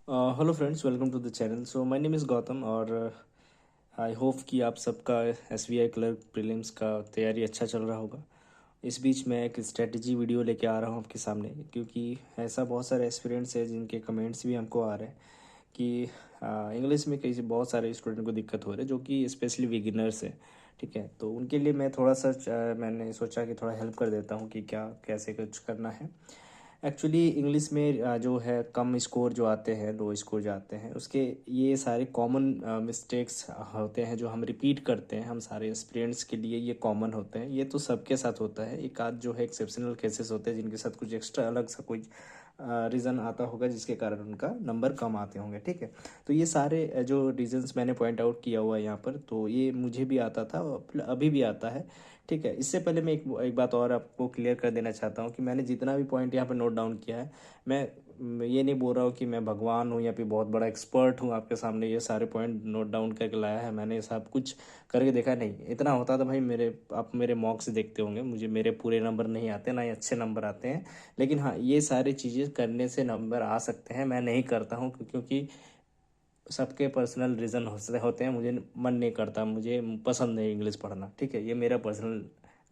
Hello friends, welcome to the channel. So my name is Gautam और I hope कि आप सबका एसबीआई क्लर्क प्रीलिम्स का तैयारी अच्छा चल रहा होगा। इस बीच मैं एक स्ट्रेटजी वीडियो लेके आ रहा हूँ आपके सामने, क्योंकि ऐसा बहुत सारे एस्पिरेंट्स हैं जिनके कमेंट्स भी हमको आ रहे हैं कि इंग्लिश में कई बहुत सारे स्टूडेंट को दिक्कत हो रही है, जो कि स्पेशली बिगिनर्स हैं। ठीक है, तो उनके लिए मैं थोड़ा सा मैंने सोचा कि थोड़ा हेल्प कर देता हूँ कि क्या कैसे कुछ करना है। एक्चुअली इंग्लिश में जो है कम स्कोर जो आते हैं, लो स्कोर जो आते हैं, उसके ये सारे कॉमन मिस्टेक्स होते हैं जो हम रिपीट करते हैं। हम सारे स्टूडेंट्स के लिए ये कॉमन होते हैं, ये तो सबके साथ होता है। एक आध जो है एक्सेप्शनल केसेस होते हैं जिनके साथ कुछ एक्स्ट्रा अलग सा कोई रीज़न आता होगा जिसके कारण उनका नंबर कम आते होंगे। ठीक है, तो ये सारे जो रीजंस मैंने पॉइंट आउट किया हुआ है यहाँ पर, तो ये मुझे भी आता था, अभी भी आता है। ठीक है, इससे पहले मैं एक बात और आपको क्लियर कर देना चाहता हूँ कि मैंने जितना भी पॉइंट यहाँ पर नोट डाउन किया है, मैं ये नहीं बोल रहा हूँ कि मैं भगवान हूँ या फिर बहुत बड़ा एक्सपर्ट हूँ आपके सामने ये सारे पॉइंट नोट डाउन करके लाया है। मैंने सब कुछ करके देखा नहीं। इतना होता तो भाई आप मेरे मॉक्स देखते होंगे, मुझे मेरे पूरे नंबर नहीं आते, ना ही अच्छे नंबर आते हैं। लेकिन हाँ, ये सारी चीज़ें करने से नंबर आ सकते हैं। मैं नहीं करता हूँ क्योंकि सबके पर्सनल रीज़न होते हैं। मुझे मन नहीं करता, मुझे पसंद नहीं इंग्लिश पढ़ना। ठीक है, ये मेरा पर्सनल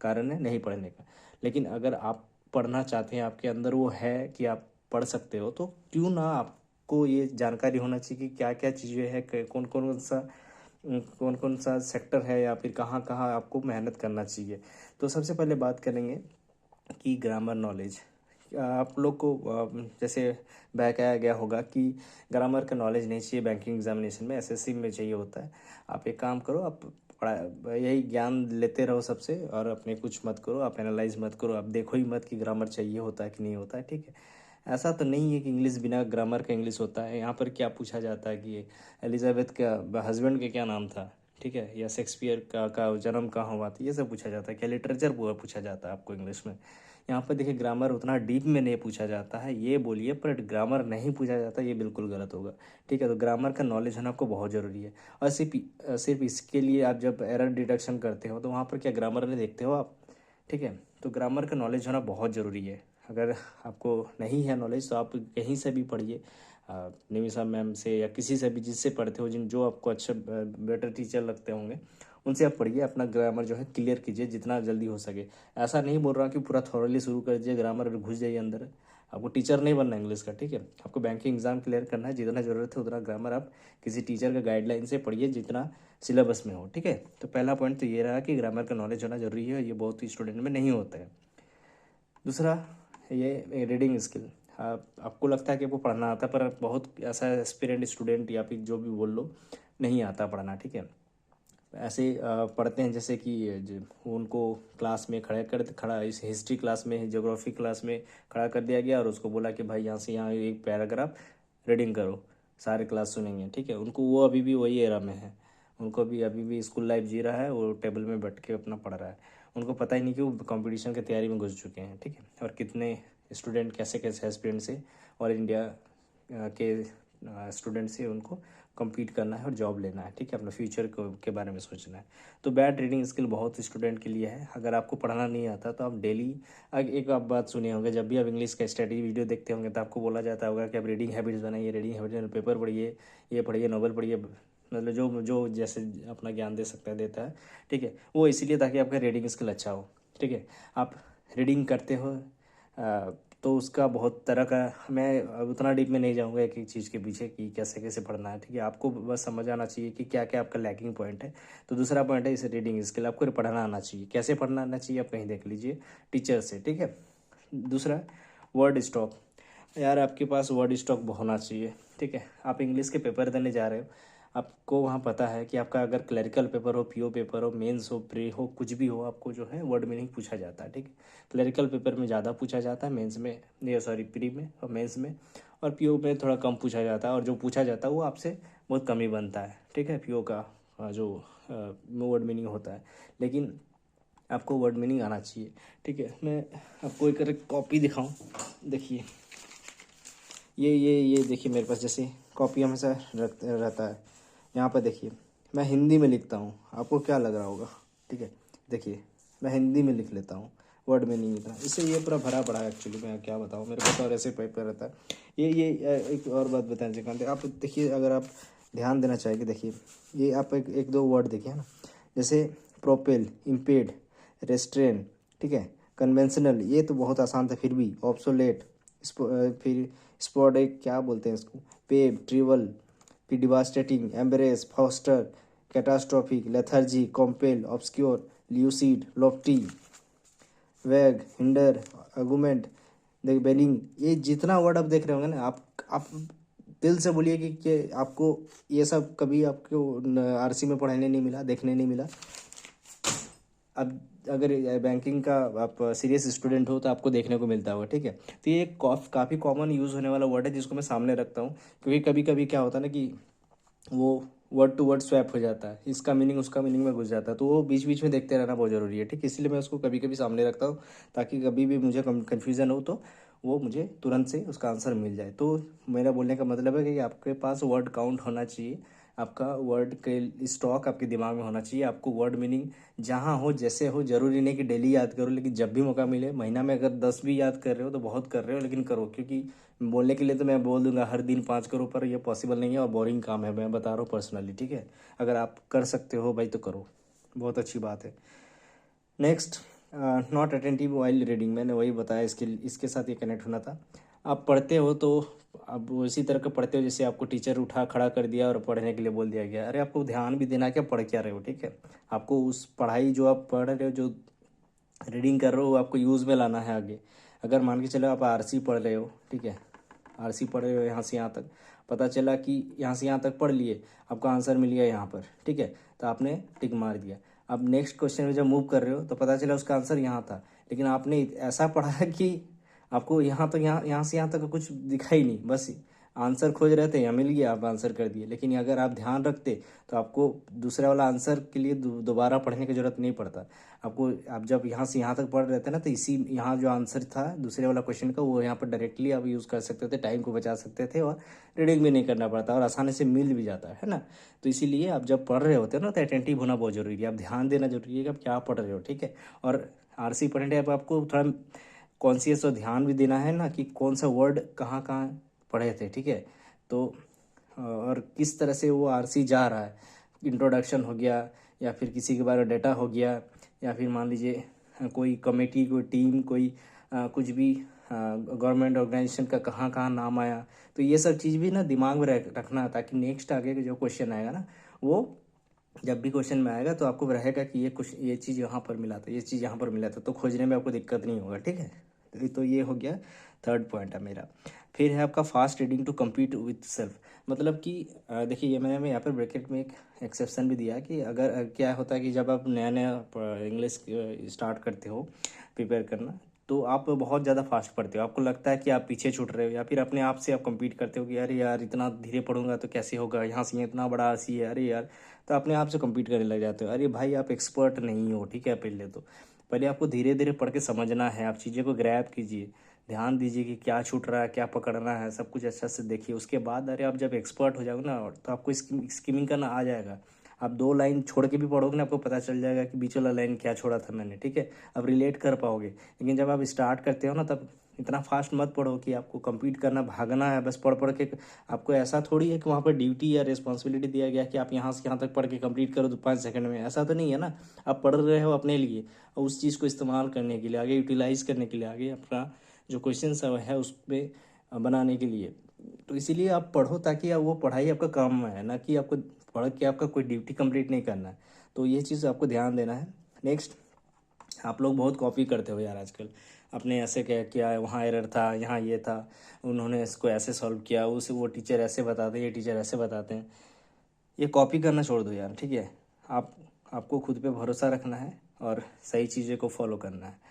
कारण है नहीं पढ़ने का। लेकिन अगर आप पढ़ना चाहते हैं, आपके अंदर वो है कि आप पढ़ सकते हो, तो क्यों ना आपको ये जानकारी होना चाहिए कि क्या क्या चीज़ें हैं, कौन कौन सा सेक्टर है या फिर कहाँ कहाँ आपको मेहनत करना चाहिए। तो सबसे पहले बात करेंगे कि ग्रामर नॉलेज। आप लोग को जैसे बहकाया गया होगा कि ग्रामर का नॉलेज नहीं चाहिए बैंकिंग एग्जामिनेशन में, एसएससी में चाहिए होता है। आप एक काम करो, आप पढ़ा यही ज्ञान लेते रहो सबसे, और अपने कुछ मत करो, आप एनालाइज मत करो, आप देखो ही मत कि ग्रामर चाहिए होता है कि नहीं होता है। ठीक है, ऐसा तो नहीं है कि इंग्लिश बिना ग्रामर का इंग्लिश होता है। यहाँ पर क्या पूछा जाता है कि एलिजाबेथ का हस्बैंड का क्या नाम था, ठीक है, या शेक्सपियर का जन्म कहाँ हुआ था, ये सब पूछा जाता है। क्या लिटरेचर पूछा जाता है आपको इंग्लिश में। यहाँ पर देखिए, ग्रामर उतना डीप में नहीं पूछा जाता है, ये बोलिए, पर ग्रामर नहीं पूछा जाता, ये बिल्कुल गलत होगा। ठीक है, तो ग्रामर का नॉलेज होना आपको बहुत ज़रूरी है। और सिर्फ इसके लिए आप जब एरर डिटेक्शन करते हो तो वहाँ पर क्या ग्रामर नहीं देखते हो आप। ठीक है, तो ग्रामर का नॉलेज होना बहुत ज़रूरी है। अगर आपको नहीं है नॉलेज तो आप कहीं से भी पढ़िए, निमिषा मैम से या किसी से भी जिससे पढ़ते हो, जो आपको अच्छा बेटर टीचर लगते होंगे, उनसे आप पढ़िए। अपना ग्रामर जो है क्लियर कीजिए जितना जल्दी हो सके। ऐसा नहीं बोल रहा कि पूरा थॉरली शुरू कर दीजिए, ग्रामर में घुस जाइए अंदर। आपको टीचर नहीं बनना इंग्लिश का। ठीक है, आपको बैंकिंग एग्जाम क्लियर करना है, जितना ज़रूरत है उतना ग्रामर आप किसी टीचर का गाइडलाइन से पढ़िए जितना सिलेबस में हो। ठीक है, तो पहला पॉइंट तो ये रहा कि ग्रामर का नॉलेज होना जरूरी है, ये बहुत ही स्टूडेंट में नहीं होता है। दूसरा, ये रीडिंग स्किल। आपको लगता है कि आपको पढ़ना आता है, पर बहुत ऐसा एस्पिरेंट स्टूडेंट या फिर जो भी बोल लो, नहीं आता पढ़ना। ठीक है, ऐसे पढ़ते हैं जैसे कि उनको क्लास में खड़ा इस हिस्ट्री क्लास में, ज्योग्राफी क्लास में खड़ा कर दिया गया और उसको बोला कि भाई यहाँ से यहाँ एक पैराग्राफ रीडिंग करो, सारे क्लास सुनेंगे। ठीक है, उनको वो अभी भी वही एरा में है, उनको भी अभी भी स्कूल लाइफ जी रहा है, वो टेबल में बैठ के अपना पढ़ रहा है। उनको पता ही नहीं कि वो कंपटीशन की तैयारी में घुस चुके हैं। ठीक है, और कितने स्टूडेंट कैसे कैसे एस्पिरेंट से और इंडिया के स्टूडेंट से उनको compete करना है और जॉब लेना है। ठीक है, अपना फ्यूचर के बारे में सोचना है। तो बैड रीडिंग स्किल बहुत स्टूडेंट के लिए है। अगर आपको पढ़ना नहीं आता तो आप डेली, एक आप बात सुने होंगे, जब भी आप इंग्लिश का स्टडी वीडियो देखते होंगे तो आपको बोला जाता होगा कि आप रीडिंग हैबिट्स बनाइए, रीडिंग हैबिट्स, पेपर पढ़िए, ये पढ़िए, नॉवल पढ़िए, मतलब जो जो जैसे अपना ज्ञान दे सकता है देता है। ठीक है, वो इसीलिए ताकि आपका रीडिंग स्किल अच्छा हो। ठीक है, आप रीडिंग करते हो तो उसका बहुत तरह का, मैं उतना डीप में नहीं जाऊंगा एक एक चीज़ के पीछे कि कैसे कैसे पढ़ना है। ठीक है, आपको बस समझ आना चाहिए कि क्या क्या आपका लैकिंग पॉइंट है। तो दूसरा पॉइंट है इसे रीडिंग स्किल, आपको पढ़ना आना चाहिए। कैसे पढ़ना आना चाहिए आप कहीं देख लीजिए टीचर से। ठीक है, दूसरा, वर्ड स्टॉक। यार आपके पास वर्ड स्टॉक होना चाहिए। ठीक है, आप इंग्लिश के पेपर देने जा रहे हो, आपको वहाँ पता है कि आपका अगर क्लरिकल पेपर हो, पीओ पेपर हो, मेंस हो, प्री हो, कुछ भी हो, आपको जो है वर्ड मीनिंग पूछा जाता है। ठीक है, क्लरिकल पेपर में ज़्यादा पूछा जाता है, मेंस में, ये सॉरी, प्री में और मेंस में, और पीओ में थोड़ा कम पूछा जाता है, और जो पूछा जाता है वो आपसे बहुत कम ही बनता है। ठीक है, पीओ का जो वर्ड मीनिंग होता है, लेकिन आपको वर्ड मीनिंग आना चाहिए। ठीक है, मैं आपको एक कॉपी दिखाऊं, देखिए, ये देखिए मेरे पास जैसे कॉपी हमेशा रहता है। यहाँ पर देखिए, मैं हिंदी में लिखता हूँ, आपको क्या लग रहा होगा। ठीक है, देखिए, मैं हिंदी में लिख लेता हूँ, वर्ड में नहीं इतना, इससे ये पूरा भरा पड़ा है एक्चुअली। मैं क्या बताऊँ, मेरे पास और ऐसे पेपर रहता है। एक और बात बताना चाहते हैं आप, देखिए अगर आप ध्यान देना चाहेंगे, देखिए ये आप एक दो वर्ड देखिए ना, जैसे प्रोपेल, इम्पेड, रेस्ट्रेन, ठीक है, कन्वेंशनल, ये तो बहुत आसान था, फिर भी ऑब्सोलेट, फिर स्पॉडिक क्या बोलते हैं इसको, पेव, ट्रिवल, फिर devastating, embrace, foster, catastrophic, lethargy, compel, obscure, lucid, lofty, wag, hinder, argument, देख बेलिंग, ये जितना वर्ड आप देख रहे होंगे ना, आप दिल से बोलिए कि आपको ये सब कभी आपको आरसी में पढ़ने नहीं मिला, देखने नहीं मिला। अब अगर बैंकिंग का आप सीरियस स्टूडेंट हो तो आपको देखने को मिलता होगा, ठीक है। तो ये काफ़ी कॉमन यूज़ होने वाला वर्ड है जिसको मैं सामने रखता हूँ, क्योंकि कभी कभी क्या होता है ना कि वो वर्ड टू वर्ड स्वैप हो जाता है, इसका मीनिंग उसका मीनिंग में घुस जाता है, तो वो बीच बीच में देखते रहना बहुत ज़रूरी है, ठीक है। इसलिए मैं उसको कभी कभी सामने रखता हूँ, ताकि कभी भी मुझे कन्फ्यूज़न हो तो वो मुझे तुरंत से उसका आंसर मिल जाए। तो मेरा बोलने का मतलब है कि आपके पास वर्ड काउंट होना चाहिए, आपका वर्ड के स्टॉक आपके दिमाग में होना चाहिए, आपको वर्ड मीनिंग जहाँ हो जैसे हो, ज़रूरी नहीं कि डेली याद करो, लेकिन जब भी मौका मिले, महीना में अगर 10 भी याद कर रहे हो तो बहुत कर रहे हो, लेकिन करो। क्योंकि बोलने के लिए तो मैं बोल दूंगा हर दिन 5 करो, पर ये पॉसिबल नहीं है और बोरिंग काम है, मैं बता रहा हूँ पर्सनली, ठीक है। अगर आप कर सकते हो भाई तो करो, बहुत अच्छी बात है। Next, not attentive while reading, मैंने वही बताया, इसके साथ ये कनेक्ट होना था। आप पढ़ते हो तो आप उसी तरह का पढ़ते हो जैसे आपको टीचर उठा खड़ा कर दिया और पढ़ने के लिए बोल दिया गया। अरे आपको ध्यान भी देना है कि आप पढ़ क्या रहे हो, ठीक है। आपको उस पढ़ाई जो आप पढ़ रहे हो, जो रीडिंग कर रहे हो, आपको यूज़ में लाना है आगे। अगर मान के चलो आप आरसी पढ़ रहे हो, ठीक है, आरसी पढ़ रहे हो यहाँ से यहाँ तक, पता चला कि यहाँ से यहाँ तक पढ़ लिए, आपका आंसर मिल गया यहाँ पर, ठीक है, तो आपने टिक मार दिया। अब नेक्स्ट क्वेश्चन में जब मूव कर रहे हो तो पता चला उसका आंसर यहाँ था, लेकिन आपने ऐसा पढ़ा है कि आपको यहाँ तक, यहाँ से यहाँ तक कुछ दिखा ही नहीं, बस आंसर खोज रहे थे, यहाँ मिल गया, आप आंसर कर दिए। लेकिन अगर आप ध्यान रखते तो आपको दूसरे वाला आंसर के लिए दोबारा पढ़ने की जरूरत नहीं पड़ता आपको। आप जब यहाँ से यहाँ तक पढ़ रहे थे ना, तो इसी यहाँ जो आंसर था दूसरे वाला क्वेश्चन का, वो यहाँ पर डायरेक्टली आप यूज़ कर सकते थे, टाइम को बचा सकते थे, और रीडिंग भी नहीं करना पड़ता, और आसानी से मिल भी जाता है ना। तो इसीलिए आप जब पढ़ रहे होते हो ना, तो अटेंटिव होना बहुत ज़रूरी है, आप ध्यान देना जरूरी है कि आप क्या पढ़ रहे हो, ठीक है। और आरसी पढ़ने अब आपको थोड़ा कॉन्शियस और ध्यान भी देना है ना, कि कौन सा वर्ड कहाँ कहाँ पढ़े थे, ठीक है। तो और किस तरह से वो आरसी जा रहा है, इंट्रोडक्शन हो गया, या फिर किसी के बारे में डाटा हो गया, या फिर मान लीजिए कोई कमेटी, कोई टीम, कोई कुछ भी गवर्नमेंट ऑर्गेनाइजेशन का कहाँ कहाँ नाम आया। तो ये सब चीज़ भी ना दिमाग में रखना, ताकि नेक्स्ट आगे जो क्वेश्चन आएगा ना, वो जब भी क्वेश्चन में आएगा तो आपको रहेगा कि ये चीज़ यहाँ पर मिला था, ये चीज़ यहाँ पर मिला था, तो खोजने में आपको दिक्कत नहीं होगा, ठीक है। तो ये हो गया थर्ड पॉइंट है मेरा। फिर है आपका fast reading to compete with self, मतलब कि देखिए ये मैंने यहाँ पर ब्रैकेट में एक एक्सेप्शन भी दिया कि अगर क्या होता है कि जब आप नया नया इंग्लिश स्टार्ट करते हो प्रिपेयर करना, तो आप बहुत ज़्यादा फास्ट पढ़ते हो, आपको लगता है कि आप पीछे छूट रहे हो, या फिर अपने आप से आप compete करते हो कि अरे यार इतना धीरे पढ़ूंगा तो कैसे होगा, यहाँ से इतना बड़ा आरसी है, अरे यार। तो अपने आप से compete करने लग जाते हो। अरे भाई आप एक्सपर्ट नहीं हो, ठीक है। पहले आपको धीरे धीरे पढ़ के समझना है, आप चीज़ें को ग्रैब कीजिए, ध्यान दीजिए कि क्या छूट रहा है, क्या पकड़ना है, सब कुछ अच्छा से देखिए। उसके बाद अरे आप जब एक्सपर्ट हो जाओगे ना, तो आपको स्किमिंग करना आ जाएगा। आप 2 लाइन छोड़ के भी पढ़ोगे ना, आपको पता चल जाएगा कि बीच वाला लाइन क्या छोड़ा था मैंने, ठीक है। अब रिलेट कर पाओगे। लेकिन जब आप स्टार्ट करते हो ना, तब इतना फास्ट मत पढ़ो कि आपको compete करना, भागना है बस पढ़ पढ़ के। आपको ऐसा थोड़ी है कि वहाँ पर ड्यूटी या रिस्पॉन्सिबिलिटी दिया गया कि आप यहाँ से यहाँ तक पढ़ के कंप्लीट करो तो 5 सेकंड में, ऐसा तो नहीं है ना। आप पढ़ रहे हो अपने लिए, और उस चीज़ को इस्तेमाल करने के लिए, आगे यूटिलाइज करने के लिए, आगे अपना जो क्वेश्चन है उस पर बनाने के लिए। तो इसीलिए आप पढ़ो, ताकि आप वो पढ़ाई आपका काम में है, ना कि आपको पढ़ के आपका कोई ड्यूटी कंप्लीट नहीं करना है। तो ये चीज़ आपको ध्यान देना है। नेक्स्ट, आप लोग बहुत कॉपी करते हो यार आजकल, अपने ऐसे क्या किया, वहाँ एरर था, यहाँ ये था, उन्होंने इसको ऐसे सॉल्व किया, उस वो टीचर ऐसे बताते हैं, ये टीचर ऐसे बताते हैं। ये कॉपी करना छोड़ दो यार, ठीक है। आप आपको खुद पे भरोसा रखना है और सही चीज़ें को फॉलो करना है।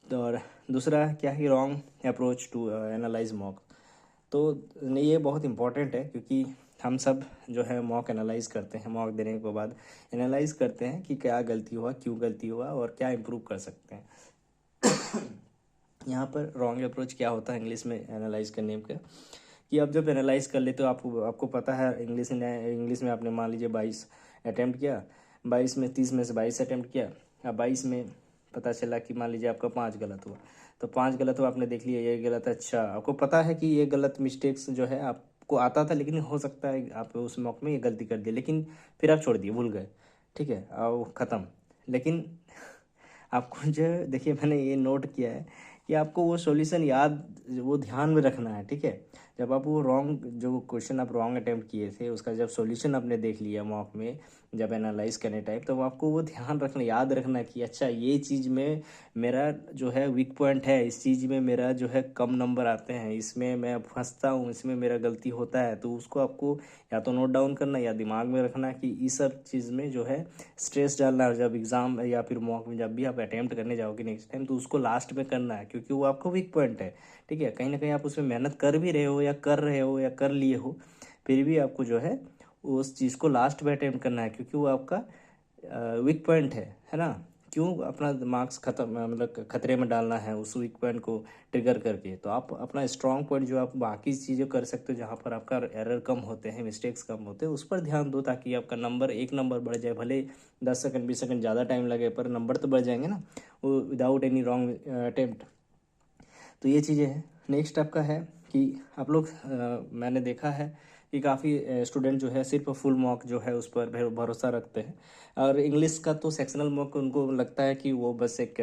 तो और दूसरा क्या है, wrong approach to analyse mock. तो नहीं, ये बहुत इंपॉर्टेंट है, क्योंकि हम सब जो है मॉक एनालाइज करते हैं, मॉक देने के बाद एनालाइज करते हैं कि क्या गलती हुआ, क्यों गलती हुआ, और क्या इम्प्रूव कर सकते हैं। यहाँ पर रॉन्ग अप्रोच क्या होता है इंग्लिश में एनालाइज करने का, कि आप जब एनालाइज कर लेते हो, आपको पता है इंग्लिश में आपने मान लीजिए 22 अटैम्प्ट किया, 22 में 30 में से 22 अटैम्प्ट किया, या 22 में पता चला कि मान लीजिए आपका 5 गलत हुआ, तो 5 गलत हुआ, आपने देख लिया ये गलत है, अच्छा आपको पता है कि ये गलत मिस्टेक्स जो है आपको आता था, लेकिन हो सकता है आप उस मौके में ये गलती कर दी, लेकिन फिर आप छोड़ दिए, भूल गए, ठीक है, और ख़त्म। लेकिन आपको जो देखिए मैंने ये नोट किया है कि आपको वो सॉल्यूशन याद, वो ध्यान में रखना है, ठीक है। जब आप वो रॉन्ग जो क्वेश्चन आप रॉन्ग अटेम्प्ट किए थे उसका जब सॉल्यूशन आपने देख लिया मॉक में, जब एनालाइज करने टाइप, तो आपको वो ध्यान रखना, याद रखना कि अच्छा ये चीज़ में मेरा जो है वीक पॉइंट है, इस चीज़ में मेरा जो है कम नंबर आते हैं, इसमें मैं फंसता हूँ, इसमें मेरा गलती होता है, तो उसको आपको या तो नोट डाउन करना या दिमाग में रखना कि इस सब चीज़ में जो है स्ट्रेस डालना है। जब एग्ज़ाम या फिर मॉक में जब भी आप अटैम्प्ट करने जाओगे नेक्स्ट टाइम, तो उसको लास्ट में करना है, क्योंकि वो आपका वीक पॉइंट है, ठीक है। कहीं ना कहीं आप उसमें मेहनत कर भी रहे हो या कर रहे हो या कर लिए हो, फिर भी आपको जो है उस चीज़ को लास्ट में अटैम्प्ट करना है, क्योंकि वो आपका वीक पॉइंट है ना। क्यों अपना मार्क्स खत्म, मतलब खतरे में डालना है उस वीक पॉइंट को ट्रिगर करके। तो आप अपना स्ट्रॉन्ग पॉइंट जो आप बाकी चीज़ें कर सकते हो, जहाँ पर आपका एरर कम होते हैं, मिस्टेक्स कम होते हैं, उस पर ध्यान दो, ताकि आपका नंबर 1 नंबर बढ़ जाए। भले 10 सेकंड 20 सेकंड ज़्यादा टाइम लगे, पर नंबर तो बढ़ जाएंगे ना, वो विदाउट एनी रॉन्ग अटेम्प्ट। तो ये चीज़ें हैं। नेक्स्ट आपका है कि आप लोग मैंने देखा है कि काफ़ी स्टूडेंट जो है सिर्फ फुल मॉक जो है उस पर भरोसा रखते हैं, और इंग्लिश का तो सेक्शनल मॉक उनको लगता है कि वो बस एक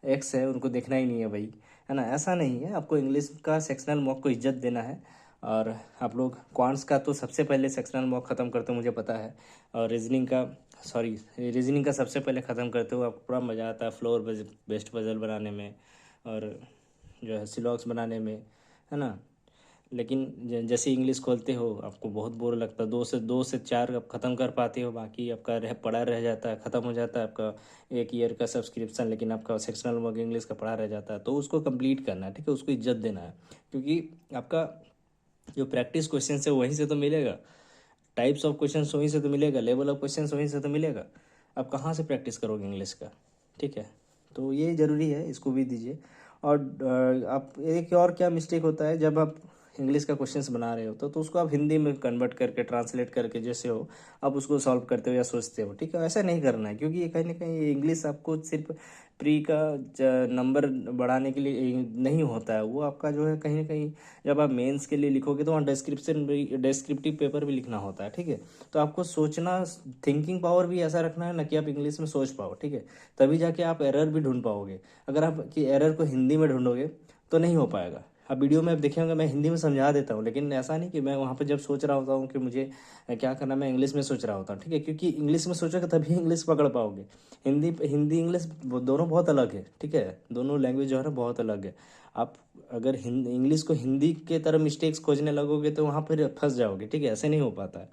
एक्स है, उनको देखना ही नहीं है भाई, है ना। ऐसा नहीं है, आपको इंग्लिश का सेक्शनल मॉक को इज्जत देना है। और आप लोग क्वांट्स का तो सबसे पहले सेक्शनल मॉक ख़त्म करते हो, मुझे पता है। और रीजनिंग का सबसे पहले ख़त्म करते हो, आपको बड़ा मज़ा आता है फ्लोर बेस्ड पजल बनाने में, और जो है सिलॉक्स बनाने में, है ना। लेकिन जैसे इंग्लिश खोलते हो आपको बहुत बोर लगता है, 2 से 4 आप ख़त्म कर पाते हो, बाकी आपका पड़ा रह जाता है, ख़त्म हो जाता है आपका 1 ईयर का सब्सक्रिप्शन, लेकिन आपका सेक्शनल वर्क इंग्लिश का पढ़ा रह जाता है। तो उसको कंप्लीट करना है, ठीक है, उसको इज्जत देना है, क्योंकि आपका जो प्रैक्टिस क्वेश्चन है वहीं से तो मिलेगा, टाइप्स ऑफ क्वेश्चन वहीं से तो मिलेगा, लेवल ऑफ क्वेश्चन वहीं से तो मिलेगा। आप कहाँ से प्रैक्टिस करोगे इंग्लिश का, ठीक है। तो ये ज़रूरी है, इसको भी दीजिए। और आप एक और क्या मिस्टेक होता है, जब आप इंग्लिश का क्वेश्चंस बना रहे हो तो उसको आप हिंदी में कन्वर्ट करके, ट्रांसलेट करके जैसे हो आप उसको सॉल्व करते हो या सोचते हो, ठीक है। ऐसा नहीं करना है, क्योंकि ये कहीं ना कहीं ये इंग्लिश आपको सिर्फ प्री का नंबर बढ़ाने के लिए नहीं होता है, वो आपका जो है कहीं ना कहीं जब आप मेंस के लिए लिखोगे तो वहाँ डिस्क्रिप्टिव पेपर भी लिखना होता है, ठीक है। तो आपको सोचना, थिंकिंग पावर भी ऐसा रखना है ना कि आप इंग्लिश में सोच पाओ, ठीक है, तभी जाके आप एरर भी ढूंढ पाओगे। अगर आप कि एरर को हिंदी में ढूंढोगे तो नहीं हो पाएगा। अब वीडियो में आप देखेंगे मैं हिंदी में समझा देता हूँ, लेकिन ऐसा नहीं कि मैं वहाँ पे जब सोच रहा होता हूँ कि मुझे क्या करना, मैं इंग्लिश में सोच रहा होता हूँ, ठीक है, क्योंकि इंग्लिश में सोचोगे तभी इंग्लिश पकड़ पाओगे। हिंदी इंग्लिश दोनों बहुत अलग है, ठीक है, दोनों लैंग्वेज जो है ना बहुत अलग है। आप अगर इंग्लिश को हिंदी के तरह मिस्टेक्स खोजने लगोगे तो वहाँ पर फंस जाओगे, ठीक है, ऐसे नहीं हो पाता है।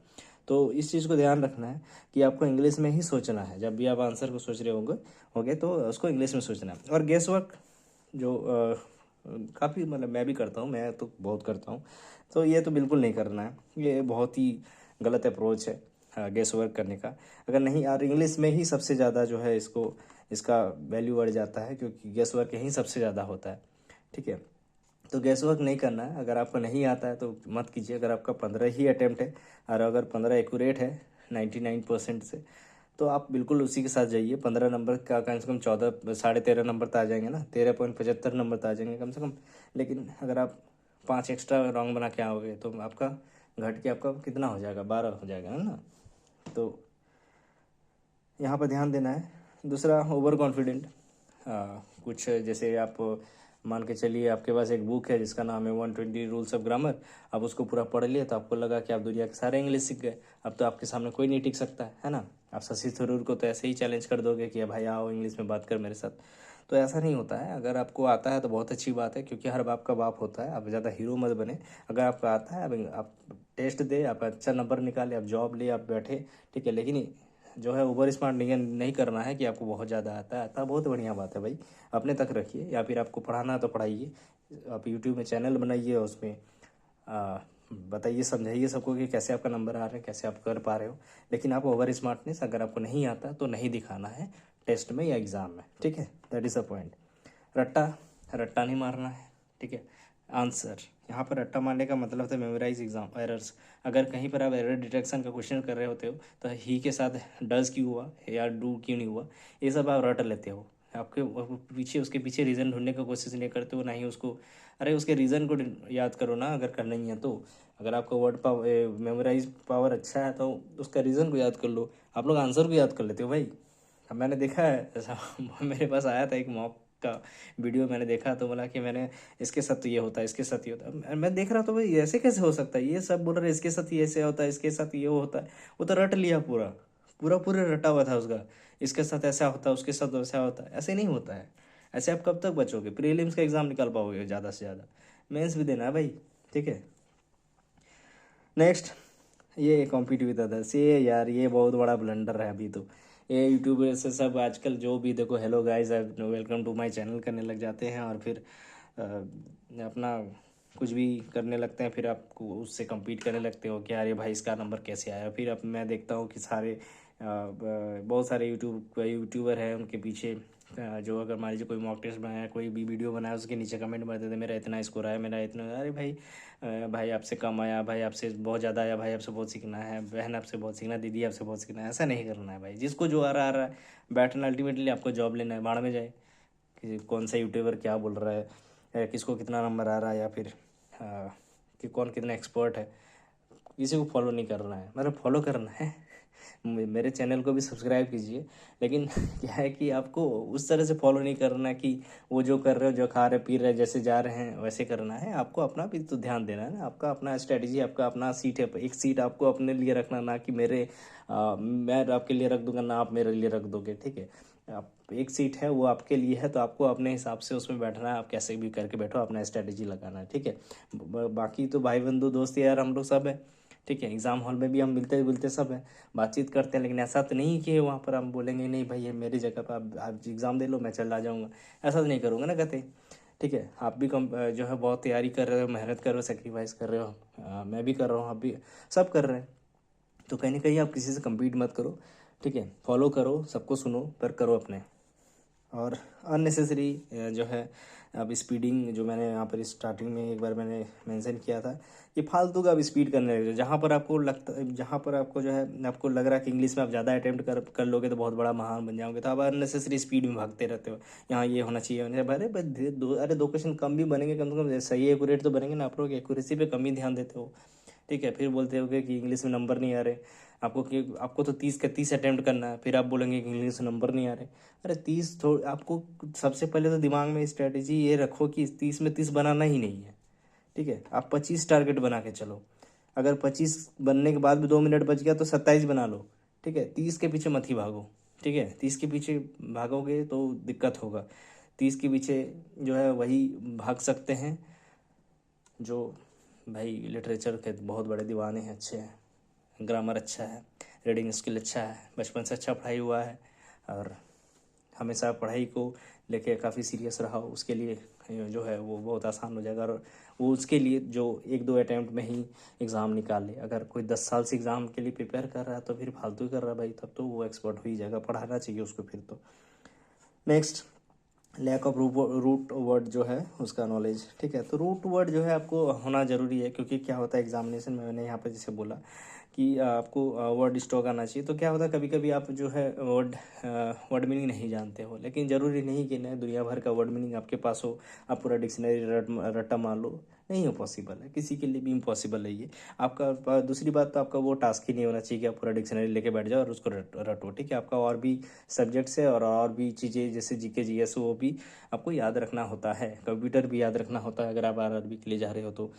तो इस चीज़ को ध्यान रखना है कि आपको इंग्लिश में ही सोचना है, जब भी आप आंसर को सोच रहे होगे तो उसको इंग्लिश में सोचना है। और गेस वर्क जो काफ़ी, मतलब मैं भी करता हूँ, मैं तो बहुत करता हूँ, तो ये तो बिल्कुल नहीं करना है, ये बहुत ही गलत अप्रोच है गेस वर्क करने का। अगर नहीं यार, इंग्लिश में ही सबसे ज़्यादा जो है इसका वैल्यू बढ़ जाता है, क्योंकि गेस वर्क यहीं सबसे ज़्यादा होता है, ठीक है। तो गैस वर्क नहीं करना है, अगर आपको नहीं आता है तो मत कीजिए। अगर आपका 15 ही अटैम्प्ट है और अगर 15 एक्यूरेट है 99% से, तो आप बिल्कुल उसी के साथ जाइए। 15 नंबर का कम से कम 14, 13.5 नंबर तो आ जाएंगे ना, 13.75 नंबर तो आ जाएंगे कम से कम। लेकिन अगर आप 5 एक्स्ट्रा रॉन्ग बना के आओगे तो आपका घट के आपका कितना हो जाएगा, 12 हो जाएगा, है ना। तो यहाँ पर ध्यान देना है। दूसरा, ओवर कॉन्फिडेंट। कुछ जैसे आप मान के चलिए आपके पास एक बुक है जिसका नाम है 120 रूल्स ऑफ ग्रामर, आप उसको पूरा पढ़ लिए तो आपको लगा कि आप दुनिया के सारे इंग्लिश सीख गए, अब तो आपके सामने कोई नहीं टिक सकता है ना। आप शशि थरूर को तो ऐसे ही चैलेंज कर दोगे कि भाई आओ इंग्लिश में बात कर मेरे साथ। तो ऐसा नहीं होता है। अगर आपको आता है तो बहुत अच्छी बात है, क्योंकि हर बाप का बाप होता है, आप ज़्यादा हीरो मत बने। अगर आपको आता है, अब आप टेस्ट दे, आप अच्छा नंबर निकाले, आप जॉब ले, आप बैठे, ठीक है। लेकिन जो है ओवर स्मार्ट नहीं करना है कि आपको बहुत ज़्यादा आता है बहुत बढ़िया बात है भाई, अपने तक रखिए। या फिर आपको पढ़ाना है तो पढ़ाइए, आप यूट्यूब में चैनल बनाइए, उसमें बताइए, समझाइए सबको कि कैसे आपका नंबर आ रहे हैं, कैसे आप कर पा रहे हो। लेकिन आप ओवर स्मार्टनेस अगर आपको नहीं आता तो नहीं दिखाना है टेस्ट में या एग्ज़ाम में, ठीक है, दैट इज़ अ पॉइंट। रट्टा रट्टा नहीं मारना है, ठीक है। आंसर, यहाँ पर रट्टा मारने का मतलब था मेमोराइज एग्जाम एरर्स। अगर कहीं पर आप एरर डिटेक्शन का क्वेश्चन कर रहे होते हो तो ही के साथ डज क्यों हुआ या डू क्यों नहीं हुआ, ये सब आप रट लेते हो, आपके पीछे उसके पीछे रीज़न ढूंढने की कोशिश नहीं करते हो, ना ही उसको, अरे उसके रीज़न को याद करो ना अगर करना ही है तो। अगर आपका वर्ड पावर मेमोराइज पावर अच्छा है तो उसका रीज़न को याद कर लो। आप लोग आंसर को याद कर लेते हो भाई। अब मैंने देखा है ऐसा मेरे पास आया था एक मॉक का वीडियो, मैंने देखा तो बोला कि मैंने इसके साथ तो ये होता है, इसके साथ ये होता है। मैं देख रहा तो भाई ऐसे कैसे हो सकता है, ये सब बोल रहे इसके साथ ये ऐसे होता है, इसके साथ ये होता है। वो तो रट लिया पूरा, पूरा पूरा रटा हुआ था उसका। इसके साथ ऐसा होता है, उसके साथ वैसा होता है, ऐसे नहीं होता है। ऐसे आप कब तक बचोगे? प्रीलिम्स का एग्ज़ाम निकाल पाओगे ज़्यादा से ज़्यादा, मेंस भी देना है भाई। ठीक है, नेक्स्ट, ये कॉम्पिटिटिव अदर्स, ये यार ये बहुत बड़ा ब्लंडर है अभी तो। ये यूट्यूबर से सब आजकल जो भी देखो hello guys welcome to my channel करने लग जाते हैं, और फिर अपना कुछ भी करने लगते हैं, फिर आपको उससे compete करने लगते हो कि अरे भाई इसका नंबर कैसे आया। फिर अब मैं देखता हूँ कि सारे बहुत सारे यूट्यूबर हैं, उनके पीछे जो अगर मान लीजिए कोई मॉक टेस्ट बनाया, कोई भी वीडियो बनाया, उसके नीचे कमेंट मारते थे मेरा इतना स्कोर आया, मेरा इतना। अरे भाई भाई आपसे कम आया, भाई आपसे बहुत ज़्यादा आया, भाई आपसे बहुत सीखना है, बहन आपसे बहुत सीखना, दीदी आपसे बहुत सीखना है। ऐसा नहीं करना है भाई, जिसको जो आ रहा है बैठना। अल्टीमेटली आपको जॉब लेना है, बाढ़ में जाए कि कौन सा यूट्यूबर क्या बोल रहा है, किसको कितना नंबर आ रहा है, या फिर कि कौन कितना एक्सपर्ट है। किसी को फॉलो नहीं करना है, मतलब फॉलो करना है। मेरे चैनल को भी सब्सक्राइब कीजिए, लेकिन क्या है कि आपको उस तरह से फॉलो नहीं करना कि वो जो कर रहे हो, जो खा रहे पी रहे जैसे जा रहे हैं वैसे करना है। आपको अपना भी तो ध्यान देना है ना, आपका अपना स्ट्रेटजी, आपका अपना सीट है। एक सीट आपको अपने लिए रखना, ना कि मैं आपके लिए रख दूंगा, ना आप मेरे लिए रख दोगे। ठीक है, आप एक सीट है वो आपके लिए है, तो आपको अपने हिसाब से उसमें बैठना है। आप कैसे भी करके बैठो, अपना स्ट्रेटजी लगाना है। ठीक है, बाकी तो भाई बंधु दोस्त यार हम लोग सब है। ठीक है, एग्ज़ाम हॉल में भी हम मिलते जुलते सब हैं, बातचीत करते हैं, लेकिन ऐसा तो नहीं कि वहाँ पर हम बोलेंगे नहीं भाई ये मेरी जगह पर आप एग्ज़ाम दे लो, मैं चला जाऊँगा। ऐसा तो नहीं करूँगा ना कहते। ठीक है, आप भी कम जो है बहुत तैयारी कर रहे हो, मेहनत कर रहे हो, सेक्रीफाइस कर रहे हो, मैं भी कर रहा हूँ, आप भी सब कर रहे हैं। तो कहीं ना कहीं आप किसी से कम्पीट मत करो। ठीक है, फॉलो करो, सबको सुनो, पर करो अपने। और अननेसेसरी जो है अब स्पीडिंग, जो मैंने यहाँ पर स्टार्टिंग में एक बार मैंने मेंशन किया था, ये फालतू का अब स्पीड करने लगे। जहाँ पर आपको लगता, जहाँ पर आपको जो है आपको लग रहा है कि इंग्लिश में आप ज़्यादा अटेम्प्ट कर लोगे तो बहुत बड़ा महान बन जाओगे, तो आप अननेसेसरी स्पीड में भागते रहते हो। यहाँ ये होना चाहिए, अरे भाई दो क्वेश्चन कम भी बनेंगे, कम से कम सही एक्यूरेट तो बनेंगे ना। आप लोग एक्यूरेसी पे कम ही ध्यान देते हो। ठीक है, फिर बोलते हो कि इंग्लिश में नंबर नहीं आ रहे आपको, कि आपको तो 30 अटेम्प्ट करना है, फिर आप बोलेंगे कि इंग्लिश में नंबर नहीं आ रहे। अरे 30 आपको सबसे पहले तो दिमाग में स्ट्रेटजी ये रखो कि 30 में 30 बनाना ही नहीं है। ठीक है, आप 25 टारगेट बना के चलो। अगर 25 बनने के बाद भी 2 मिनट बच गया तो 27 बना लो। ठीक है, 30 के पीछे मत ही भागो। ठीक है, 30 के पीछे भागोगे तो दिक्कत होगा। 30 के पीछे जो है वही भाग सकते हैं जो भाई लिटरेचर के बहुत बड़े दीवाने हैं, अच्छे हैं, ग्रामर अच्छा है, रीडिंग स्किल अच्छा है, बचपन से अच्छा पढ़ाई हुआ है, और हमेशा पढ़ाई को लेके काफ़ी सीरियस रहा हो, उसके लिए जो है वो बहुत आसान हो जाएगा। और वो उसके लिए जो 1-2 अटैम्प्ट में ही एग्ज़ाम निकाल ले। अगर कोई 10 साल से एग्ज़ाम के लिए प्रिपेयर कर रहा है तो फिर फालतू ही कर रहा है भाई, तब तो वो एक्सपर्ट हो ही जाएगा, पढ़ाना चाहिए उसको फिर तो। Next, lack of root word जो है उसका नॉलेज। ठीक है, तो रूट वर्ड जो है आपको होना ज़रूरी है, क्योंकि क्या होता है एग्जामिनेशन में, मैंने यहाँ पर जैसे बोला कि आपको वर्ड स्टॉक आना चाहिए। तो क्या होता है कभी कभी आप जो है वर्ड मीनिंग नहीं जानते हो, लेकिन ज़रूरी नहीं कि ना दुनिया भर का वर्ड मीनिंग आपके पास हो, आप पूरा डिक्शनरी रट्टा मान लो। नहीं हो पॉसिबल है, किसी के लिए भी इम्पॉसिबल है ये। आपका दूसरी बात तो आपका वो टास्क ही नहीं होना चाहिए कि आप पूरा डिक्शनरी लेके बैठ जाओ और उसको रटो। ठीक है, आपका और भी सब्जेक्ट्स है और भी चीज़ें जैसे जीके जीएस वो भी आपको याद रखना होता है, कंप्यूटर भी याद रखना होता है अगर आप आरआरबी के लिए जा रहे हो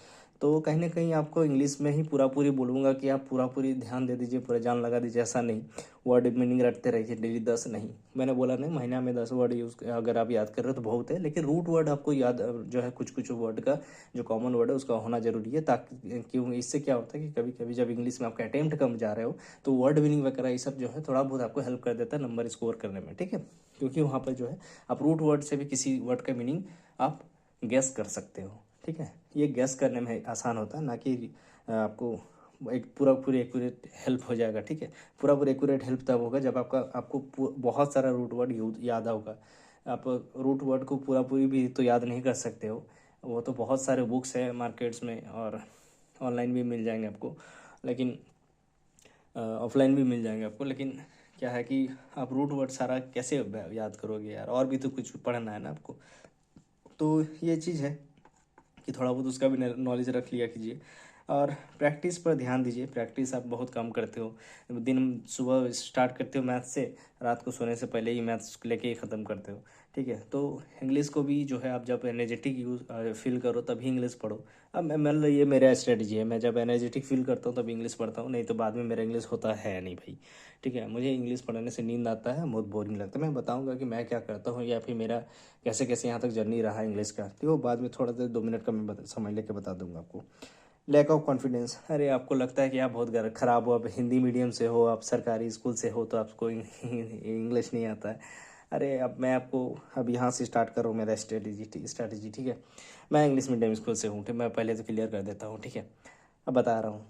तो कहीं ना कहीं आपको इंग्लिश में ही पूरा पूरी बोलूँगा कि आप पूरा पूरी ध्यान दे दीजिए, पूरा जान लगा दीजिए। ऐसा नहीं वर्ड मीनिंग रटते रहिए डेली 10 नहीं, मैंने बोला नहीं, महीना में 10 वर्ड यूज़ अगर आप याद कर रहे हो तो बहुत है, लेकिन रूट वर्ड आपको याद जो है कुछ कुछ वर्ड का जो कॉमन वर्ड है उसका होना जरूरी है। ताकि क्यों, इससे क्या होता है कि कभी कभी जब इंग्लिश में आपका अटेम्प्ट कम जा रहे हो तो वर्ड मीनिंग वगैरह ये सब जो है थोड़ा बहुत आपको हेल्प कर देता है नंबर स्कोर करने में। ठीक है, क्योंकि वहाँ पर जो है आप रूट वर्ड से भी किसी वर्ड का मीनिंग आप गेस कर सकते हो। ठीक है, ये गेस करने में आसान होता है, ना कि आपको एक पूरा पूरी एक्यूरेट हेल्प हो जाएगा। ठीक है, पूरा पूरी एक्यूरेट हेल्प तब होगा जब आपको बहुत सारा रूट वर्ड याद होगा। आप रूट वर्ड को पूरा पूरी भी तो याद नहीं कर सकते हो, वो तो बहुत सारे बुक्स हैं मार्केट्स में, और ऑनलाइन भी मिल जाएंगे आपको, लेकिन ऑफलाइन भी मिल जाएंगे आपको। लेकिन क्या है कि आप रूट वर्ड सारा कैसे याद करोगे यार, और भी तो कुछ पढ़ना है ना आपको। तो ये चीज़ है कि थोड़ा बहुत उसका भी नॉलेज रख लिया कीजिए, और प्रैक्टिस पर ध्यान दीजिए। प्रैक्टिस आप बहुत कम करते हो, दिन सुबह स्टार्ट करते हो मैथ्स से, रात को सोने से पहले ही मैथ्स लेके ही ख़त्म करते हो। ठीक है, तो इंग्लिश को भी जो है आप जब एनर्जेटिक यूज फील करो तभी इंग्लिश पढ़ो। अब मैं मतलब ये मेरा स्ट्रेटजी है, मैं जब एनर्जेटिक फील करता हूँ तब इंग्लिश पढ़ता हूँ, नहीं तो बाद में मेरा इंग्लिश होता है नहीं भाई। ठीक है, मुझे इंग्लिश पढ़ने से नींद आता है, बहुत बोरिंग लगता है। मैं बताऊँगा कि मैं क्या करता हूँ या फिर मेरा कैसे कैसे यहाँ तक जर्नी रहा इंग्लिश का, तो वो बाद में थोड़ा देर 2 मिनट का मैं समय लेके बता दूंगा आपको। लैक ऑफ कॉन्फिडेंस, अरे आपको लगता है कि आप बहुत खराब हो, आप हिंदी मीडियम से हो, आप सरकारी स्कूल से हो, तो आपको इंग्लिश नहीं आता है। अरे अब मैं आपको अब यहाँ से स्टार्ट कर रहा हूँ मेरा स्ट्रैटेजी। ठीक है, मैं इंग्लिश मीडियम स्कूल से हूँ, ठीक, मैं पहले तो क्लियर कर देता हूँ। ठीक है, अब बता रहा हूँ।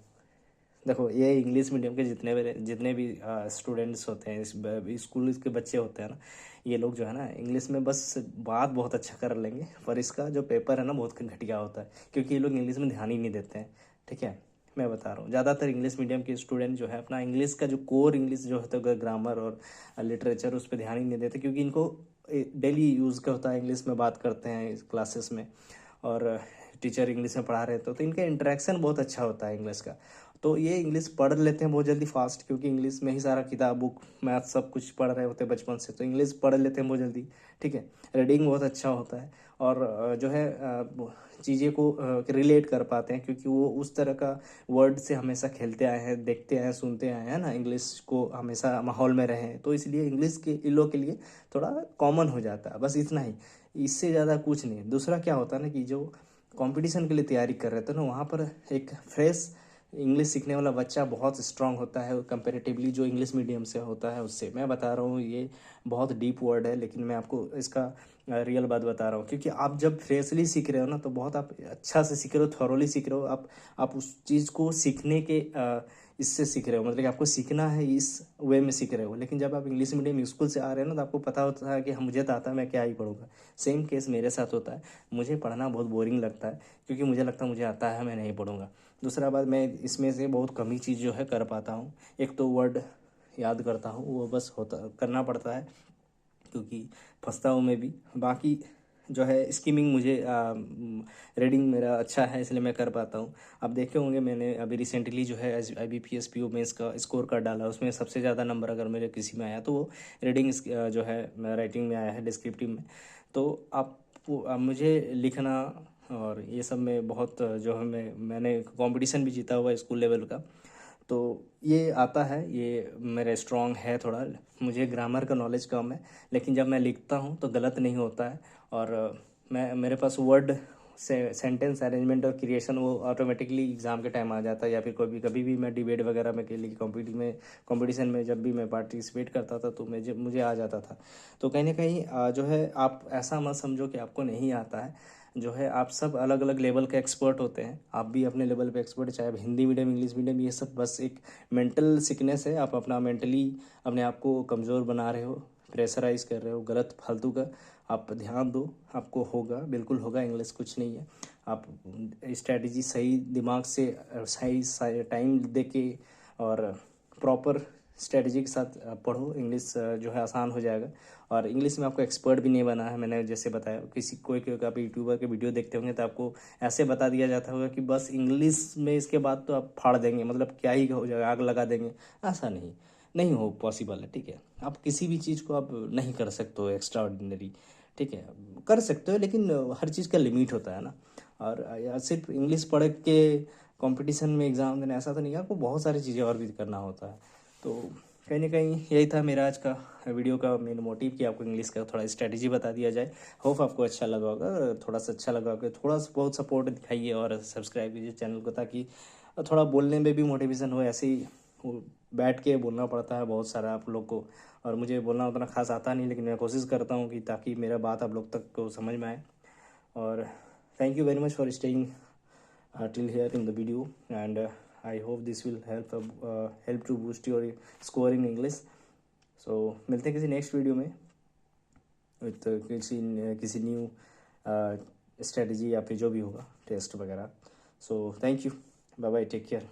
देखो, ये इंग्लिश मीडियम के जितने भी स्टूडेंट्स होते हैं, इस स्कूल के बच्चे होते हैं ना, ये लोग जो है ना इंग्लिश में बस बात बहुत अच्छा कर लेंगे, पर इसका जो पेपर है ना बहुत घटिया होता है, क्योंकि ये लोग इंग्लिश में ध्यान ही नहीं देते हैं। ठीक है, मैं बता रहा हूँ, ज़्यादातर इंग्लिश मीडियम के स्टूडेंट जो है अपना इंग्लिश का जो कोर इंग्लिश जो होता है, ग्रामर और लिटरेचर, उस पर ध्यान ही नहीं देते, क्योंकि इनको डेली यूज़ का होता है, इंग्लिश में बात करते हैं इस क्लासेस में, और टीचर इंग्लिश में पढ़ा रहे थे, तो इनका इंटरेक्शन बहुत अच्छा होता है इंग्लिश का। तो ये इंग्लिश पढ़ लेते हैं बहुत जल्दी फास्ट, क्योंकि इंग्लिश में ही सारा किताब बुक मैथ सब कुछ पढ़ रहे होते हैं बचपन से, तो इंग्लिश पढ़ लेते हैं बहुत जल्दी। ठीक है, रीडिंग बहुत अच्छा होता है, और जो है चीज़ें को रिलेट कर पाते हैं, क्योंकि वो उस तरह का वर्ड से हमेशा खेलते आए हैं, देखते आए हैं, सुनते आए हैं ना, इंग्लिश को हमेशा माहौल में रहे हैं, तो इसलिए इंग्लिश के इन लोग के लिए थोड़ा कॉमन हो जाता है, बस इतना ही, इससे ज़्यादा कुछ नहीं। दूसरा क्या होता है ना कि जो कंपटीशन के लिए तैयारी कर रहे थे ना, वहाँ पर एक फ्रेश इंग्लिश सीखने वाला बच्चा बहुत स्ट्रांग होता है कंपेरेटिवली जो इंग्लिश मीडियम से होता है उससे। मैं बता रहा हूँ, ये बहुत डीप वर्ड है, लेकिन मैं आपको इसका रियल बात बता रहा हूँ, क्योंकि आप जब फ्रेशली सीख रहे हो ना, तो बहुत आप अच्छा से सीख रहे हो, थॉरोली सीख रहे हो, आप उस चीज़ को सीखने के इससे सीख रहे हो, मतलब कि आपको सीखना है इस वे में सीख रहे हो। लेकिन जब आप इंग्लिश मीडियम स्कूल से आ रहे हो ना, तो आपको पता होता है कि हम मुझे तो आता है, मैं क्या ही पढ़ूंगा। सेम केस मेरे साथ होता है, मुझे पढ़ना बहुत बोरिंग लगता है, क्योंकि मुझे लगता है मुझे आता है, मैं नहीं पढ़ूंगा। दूसरा बात, मैं इसमें से बहुत कम ही चीज़ जो है कर पाता हूँ। एक तो वर्ड याद करता हूँ, वो बस होता करना पड़ता है, क्योंकि फंसता हूँ मैं भी। बाकी जो है स्कीमिंग, मुझे रीडिंग मेरा अच्छा है, इसलिए मैं कर पाता हूँ। आप देखे होंगे, मैंने अभी रिसेंटली जो है IBPS PO मेंस का स्कोर कार्ड डाला, उसमें सबसे ज़्यादा नंबर अगर मेरे किसी में आया तो वो रीडिंग जो है राइटिंग में आया है, डिस्क्रिप्टिव में। तो आप मुझे लिखना और ये सब में बहुत जो है मैंने कंपटीशन भी जीता हुआ है स्कूल लेवल का, तो ये आता है, ये मेरा स्ट्रॉन्ग है थोड़ा। मुझे ग्रामर का नॉलेज कम है, लेकिन जब मैं लिखता हूँ तो गलत नहीं होता है, और मैं मेरे पास वर्ड से सेंटेंस अरेंजमेंट और क्रिएशन वो ऑटोमेटिकली एग्ज़ाम के टाइम आ जाता है, या फिर कभी कभी भी मैं डिबेट वगैरह में के लिए कंपटीशन में जब भी मैं पार्टिसिपेट करता था, तो मुझे आ जाता था। तो कहीं ना कहीं जो है आप ऐसा मत समझो कि आपको नहीं आता है, जो है आप सब अलग अलग लेवल के एक्सपर्ट होते हैं, आप भी अपने लेवल पे एक्सपर्ट, चाहे आप हिंदी मीडियम इंग्लिश मीडियम, ये सब बस एक मेंटल सिकनेस है। आप अपना मेंटली अपने आप को कमज़ोर बना रहे हो, प्रेशराइज कर रहे हो गलत फालतू का। आप ध्यान दो, आपको होगा, बिल्कुल होगा, इंग्लिश कुछ नहीं है। आप स्ट्रैटेजी सही दिमाग से सही टाइम दे के और प्रॉपर स्ट्रेटजी के साथ पढ़ो, इंग्लिश जो है आसान हो जाएगा। और इंग्लिश में आपको एक्सपर्ट भी नहीं बना है, मैंने जैसे बताया, किसी कोई आप यूट्यूबर के वीडियो देखते होंगे तो आपको ऐसे बता दिया जाता होगा कि बस इंग्लिश में इसके बाद तो आप फाड़ देंगे, मतलब क्या ही हो जाएगा, आग लगा देंगे। ऐसा नहीं, नहीं हो पॉसिबल है। ठीक है, आप किसी भी चीज़ को आप नहीं कर सकते हो एक्स्ट्रा ऑर्डिनरी। ठीक है, कर सकते हो, लेकिन हर चीज़ का लिमिट होता है ना। और सिर्फ इंग्लिश पढ़ के कंपटीशन में एग्ज़ाम देना, ऐसा तो नहीं है, आपको बहुत सारी चीज़ें और भी करना होता है। तो कहीं ना कहीं यही था मेरा आज का वीडियो का मेन मोटिव, कि आपको इंग्लिश का थोड़ा स्ट्रेटजी बता दिया जाए। होप आपको अच्छा लगा होगा, थोड़ा सा अच्छा लगा होगा, थोड़ा सा बहुत सपोर्ट दिखाइए और सब्सक्राइब कीजिए चैनल को, ताकि थोड़ा बोलने में भी मोटिवेशन हो। ऐसे ही बैठ के बोलना पड़ता है बहुत सारा आप लोग को, और मुझे बोलना उतना खास आता नहीं, लेकिन मैं कोशिश करता हूँ कि ताकि मेरा बात आप लोग तक को समझ में आए। और thank you very much for staying till here in the video, and I hope this will help to boost your score in English. So मिलते हैं किसी नेक्स्ट वीडियो में विथ किसी न्यू स्ट्रेटजी या फिर जो भी होगा टेस्ट वगैरह। So thank you, bye bye, take care.